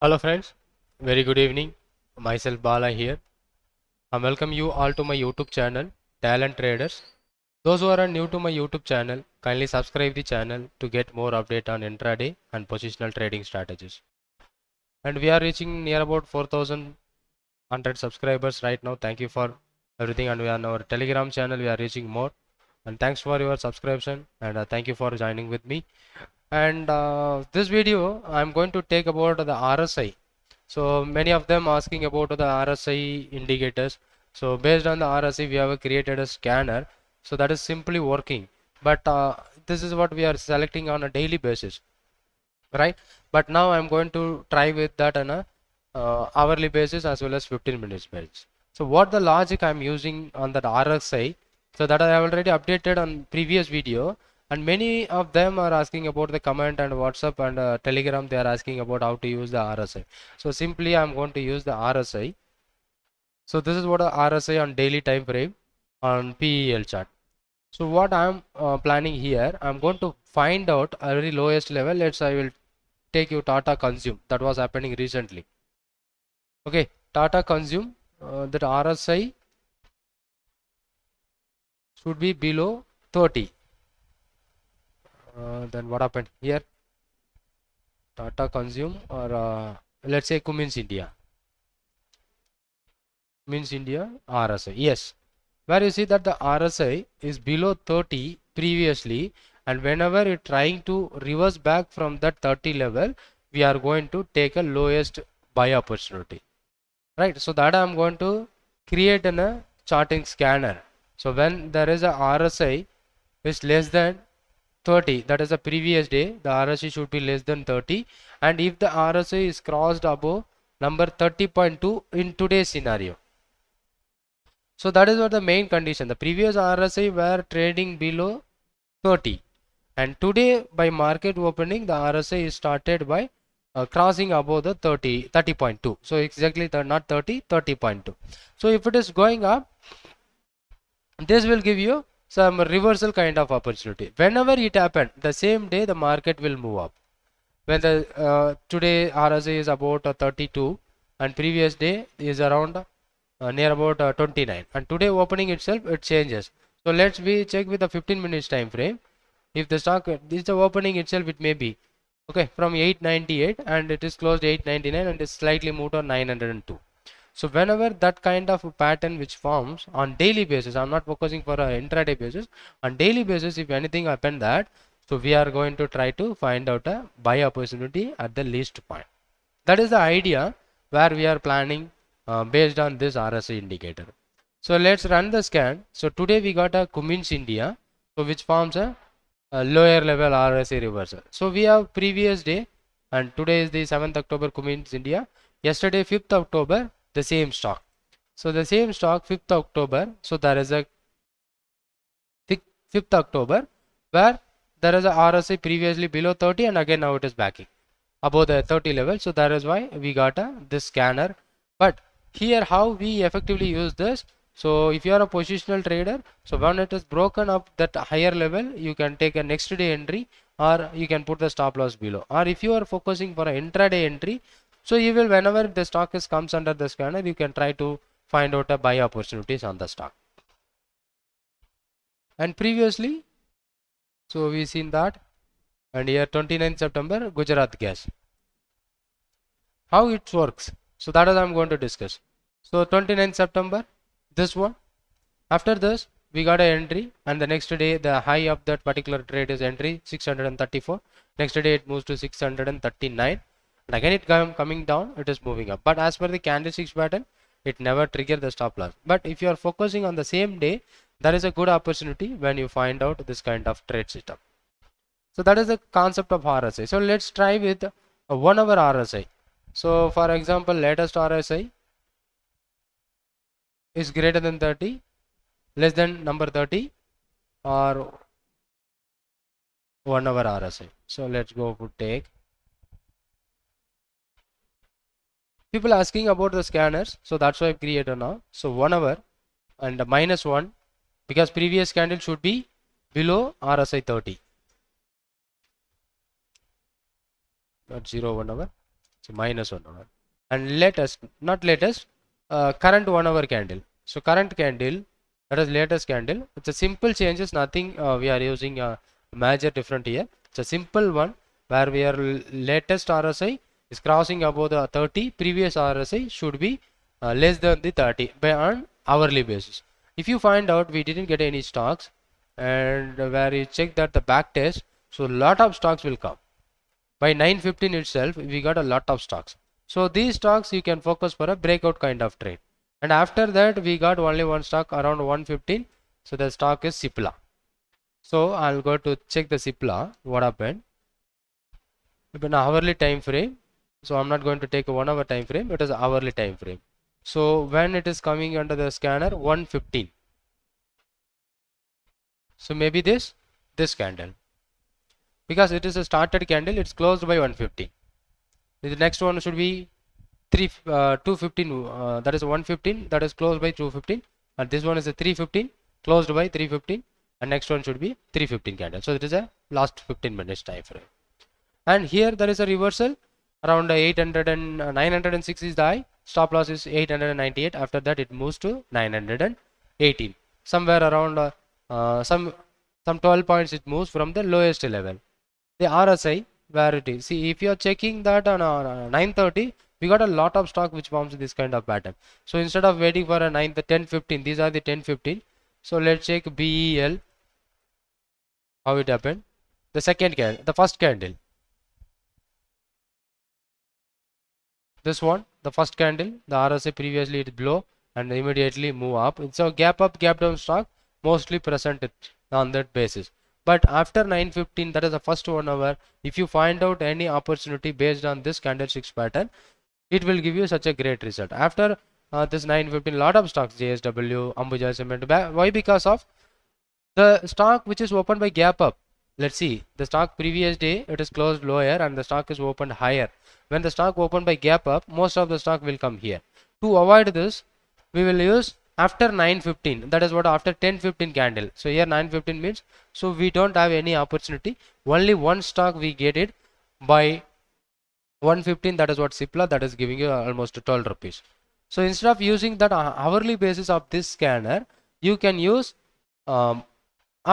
Hello friends, very good evening. Myself Bala here. I welcome you all to my YouTube channel, Talent Traders. Those who are new to my YouTube channel, kindly subscribe the channel to get more update on intraday and positional trading strategies. And we are reaching near about 4,100 subscribers right now. Thank you for everything. And we are on our Telegram channel. We are reaching more. And thanks for your subscription. And thank you for joining with me. And this video, I'm going to take about the RSI. So many of them asking about the RSI indicators. So based on the RSI, we have created a scanner. So that is simply working. But this is what we are selecting on a daily basis, right? But now I'm going to try with that on a hourly basis as well as 15 minutes basis. So what the logic I'm using on that RSI, so that I have already updated on previous video, and many of them are asking about the comment and WhatsApp and Telegram. They are asking about how to use the RSI. So simply I'm going to use the RSI. So this is what a RSI on daily time frame on PEL chart. So what I'm planning here, I'm going to find out a very lowest level. I will take you Tata Consume, that was happening recently. Okay, Tata Consume, that RSI should be below 30. Then what happened here? Tata Consume or let's say Cummins India. Cummins India RSI. Yes, where you see that the RSI is below 30 previously, and whenever you're trying to reverse back from that 30 level, we are going to take a lowest buy opportunity, right? So that I'm going to create in a charting scanner. So when there is a RSI is less than 30, that is the previous day, the RSI should be less than 30, and if the RSI is crossed above number 30.2 in today's scenario, so that is what the main condition. The previous RSI were trading below 30, and today by market opening the RSI is started by crossing above the 30.2. So exactly not 30.2. So if it is going up, this will give you some reversal kind of opportunity. Whenever it happened, the same day the market will move up. When the today RSI is about 32 and previous day is around near about 29, and today opening itself it changes. So let's we check with the 15 minutes time frame. If the stock this is the opening itself, it may be okay from 898 and it is closed 899 and is slightly moved on 902. So whenever that kind of a pattern which forms on daily basis, I'm not focusing for a intraday basis, on daily basis if anything happen that, so we are going to try to find out a buy opportunity at the least point. That is the idea where we are planning based on this RSI indicator. So let's run the scan. So today we got a Cummins India, so which forms a lower level RSI reversal. So we have previous day, and today is the 7th October Cummins India. Yesterday 5th October the same stock. So the same stock 5th October. So there is a 5th October where there is a RSI previously below 30 and again now it is backing above the 30 level. So that is why we got this scanner. But here how we effectively use this. So if you are a positional trader, so when it is broken up that higher level, you can take a next day entry or you can put the stop loss below. Or if you are focusing for an intraday entry, so you will whenever the stock is comes under the scanner, you can try to find out a buy opportunities on the stock. And previously, so we seen that, and here 29th September Gujarat Gas. How it works, so that is I'm going to discuss. So 29th September, this one, after this we got an entry, and the next day the high of that particular trade is entry 634. Next day it moves to 639, and again it coming down, it is moving up. But as per the candlesticks pattern, it never trigger the stop loss. But if you are focusing on the same day, there is a good opportunity when you find out this kind of trade system. So that is the concept of RSI. So let's try with a 1 hour RSI. So for example, latest RSI is greater than 30, less than number 30, or 1 hour RSI. So let's go for take. People asking about the scanners, so that's why I've created now. So 1 hour and -1, because previous candle should be below RSI 30. Not 0 1 hour. So minus 1 hour. And latest, not latest, current 1 hour candle. So current candle, that is latest candle. It's a simple changes, nothing we are using a major different here. It's a simple one where we are latest RSI is crossing above the 30. Previous RSI should be less than the 30 by on hourly basis. If you find out we didn't get any stocks, and where you check that the back test, so lot of stocks will come. By 9:15 itself we got a lot of stocks. So these stocks you can focus for a breakout kind of trade. And after that we got only one stock around 115. So the stock is Cipla. So I'll go to check the Cipla. What happened? An hourly time frame. So I'm not going to take a 1 hour time frame. It is hourly time frame. So when it is coming under the scanner 115. So maybe this candle, because it is a started candle, it's closed by 115. The next one should be 215, that is 115, that is closed by 215, and this one is a 315 closed by 315, and next one should be 315 candle. So it is a last 15 minutes time frame. And here there is a reversal around 800 and 906 is the high, stop loss is 898. After that it moves to 918, somewhere around some 12 points it moves from the lowest level. The RSI where it is, see if you are checking that on 9:30, we got a lot of stock which forms this kind of pattern. So instead of waiting for a 10:15, these are the 10:15. So let's check BEL, how it happened. The second candle, the first candle, this one, the first candle, the RSI previously it below and immediately move up. It's a gap up gap down stock mostly present on that basis. But after 9:15, that is the first 1 hour, if you find out any opportunity based on this candlesticks pattern, it will give you such a great result. After this 9:15, lot of stocks, JSW, Ambuja Cement, why? Because of the stock which is opened by gap up. Let's see, the stock previous day it is closed lower and the stock is opened higher. When the stock opened by gap up, most of the stock will come here. To avoid this, we will use after 9:15, that is what, after 10:15 candle. So here 9:15 means, so we don't have any opportunity, only one stock we get it by 115, that is what Cipla, that is giving you almost 12 rupees. So instead of using that hourly basis of this scanner, you can use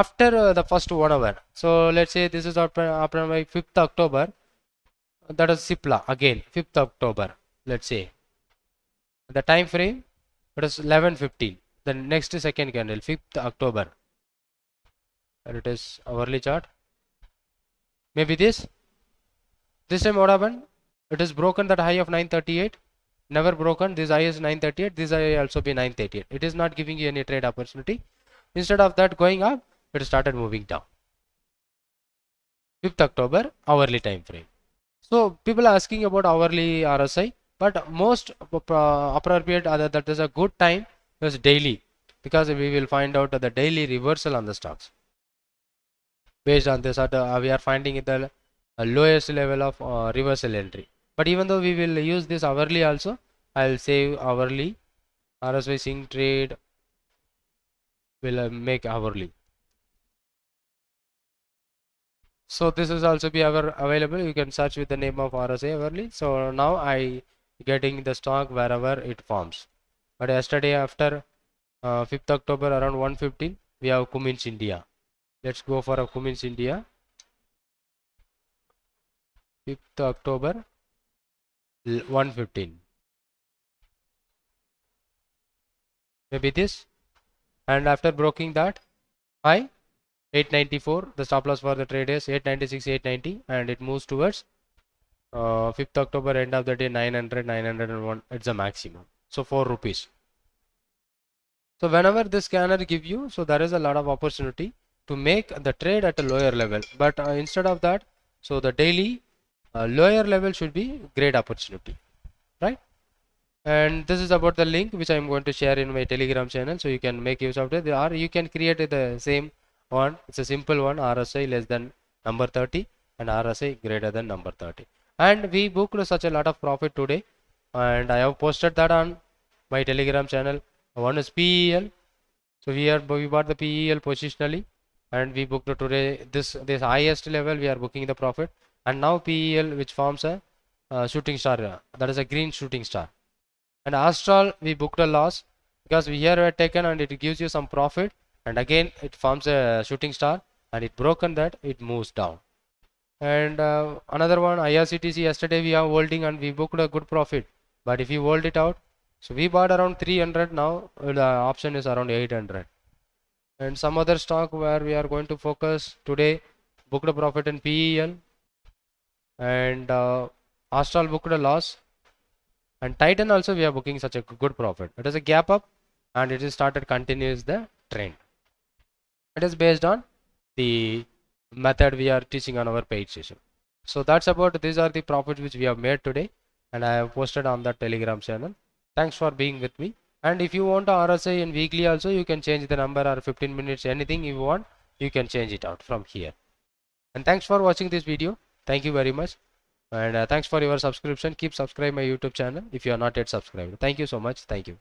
after the first 1 hour. So let's say this is after by 5th October, that is Cipla again, 5th October, let's say the time frame, it is 11:15. The next second candle, 5th October, and it is hourly chart. Maybe this time what happened? It is broken that high of 938, never broken. This high is 938, this high also be 938. It is not giving you any trade opportunity. Instead of that going up, it started moving down. 5th October hourly time frame. So people are asking about hourly RSI, but most appropriate, that is a good time is daily, because we will find out the daily reversal on the stocks. Based on this, we are finding the lowest level of reversal entry. But even though we will use this hourly also, I'll save hourly. RSI sync trade will make hourly. So this is also be available. You can search with the name of RSI hourly. So now I getting the stock wherever it forms. But yesterday after 5th October around 115, we have Cummins India. Let's go for a Cummins India. 5th October 115. Maybe this. And after breaking that high 894, the stop loss for the trade is 896, 890, and it moves towards 5th October end of the day 900, 901. It's a maximum. So 4 rupees. So whenever this scanner give you, so there is a lot of opportunity to make the trade at a lower level. But instead of that, so the daily lower level should be great opportunity, right? And this is about the link which I am going to share in my Telegram channel, so you can make use of it. Or you can create the same one. It's a simple one, RSI less than number 30 and RSI greater than number 30. And we booked such a lot of profit today, and I have posted that on my Telegram channel. One is PEL. So we bought the PEL positionally, and we booked today this highest level we are booking the profit. And now PEL, which forms a shooting star, that is a green shooting star. And Astral, we booked a loss because we here were taken and it gives you some profit, and again it forms a shooting star and it broken that, it moves down. And another one, IRCTC, yesterday we are holding and we booked a good profit, but if you hold it out, so we bought around 300, now the option is around 800. And some other stock where we are going to focus today, booked a profit in PEL, and Astral booked a loss, and Titan also we are booking such a good profit. It is a gap up and it is started continues the trend. It is based on the method we are teaching on our paid session. So that's about, these are the profits which we have made today, and I have posted on the Telegram channel. Thanks for being with me. And if you want a RSI in weekly also, you can change the number or 15 minutes, anything you want, you can change it out from here. And thanks for watching this video. Thank you very much. And thanks for your subscription. Keep subscribe my YouTube channel if you are not yet subscribed. Thank you so much. Thank you.